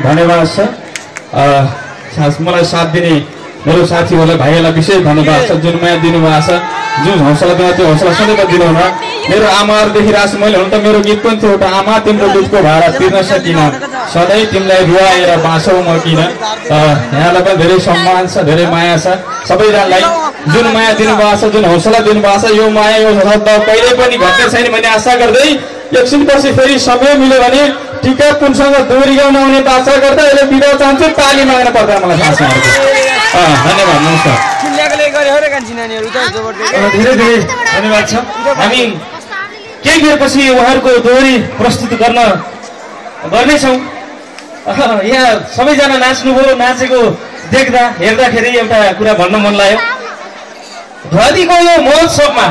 धन्यवाद छ। मलाई साथ दिने मेरो साथीहरूलाई भाइहरूलाई विशेष धन्यवाद छ, जुन माया दिनुभएको छ, जुन हौसला दिनु त्यो हौसला सधैँ दिनुहुन। मेरो आमाहरू देखिरहेको छु मैले, हुन त मेरो गीत पनि थियो एउटा, आमा तिम्रो दुधको भाडा तिर्न सकिन, सधैँ तिमीलाई रुवाएर बाँचौ म किन। यहाँलाई पनि धेरै सम्मान छ, धेरै माया छ। सबैजनालाई जुन माया दिनुभएको छ, जुन हौसला दिनुभएको छ, यो माया यो शब्द कहिल्यै पनि घट्ने छैन भन्ने आशा गर्दै एकछिनपछि फेरि समय मिल्यो भने टिका कुनसँग दोहोरी गाउन आउने आशा गर्दा यसले बिदा चाहन्छु। ताली माग्न पर्दा मलाई थाहा छ। धन्यवाद, नमस्कार। धेरै धेरै धन्यवाद छ। हामी केही बेरपछि उहाँहरूको दोहोरी प्रस्तुत गर्नेछौँ। यहाँ सबैजना नाच्नुभयो, नाचेको देख्दा हेर्दाखेरि एउटा कुरा भन्न मन लाग्यो। ध्वदीको यो महोत्सवमा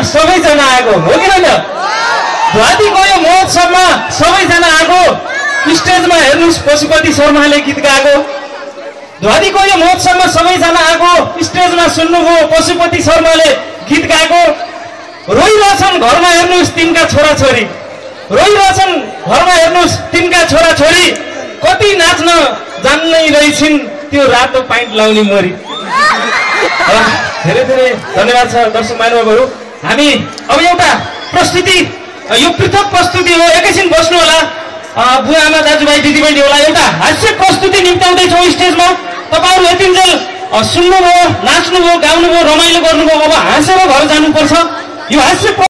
सबैजना आएको हो कि होइन? ध्वदीको यो महोत्सवमा सबैजना आएको, स्टेजमा हेर्नुहोस् पशुपति शर्माले गीत गाएको। ध्वदीको यो महोत्सवमा सबैजना आएको, स्टेजमा सुन्नुभयो पशुपति शर्माले गीत गाएको। रोइरहेछन् घरमा हेर्नुहोस् तिनका छोराछोरी, रोइरहेछन् घरमा हेर्नुहोस् तिनका छोराछोरी, कति नाच्न जान्नै रहेछन् त्यो रातो पाइन्ट लाउने मोरी। धेरै धेरै धन्यवाद छ दर्शक महानुभावहरू। हामी अब एउटा प्रस्तुति, यो पृथक प्रस्तुति हो, एकैछिन बस्नु होला। बुवा आमा दाजुभाइ दिदीबहिनीहरूलाई एउटा हास्य प्रस्तुति निम्ताउँदैछौँ स्टेजमा। तपाईँहरू यतिन्जेल सुन्नुभयो, नाच्नुभयो, गाउनुभयो, रमाइलो गर्नुभयो, अब हाँसेर घर जानुपर्छ। यो हास्य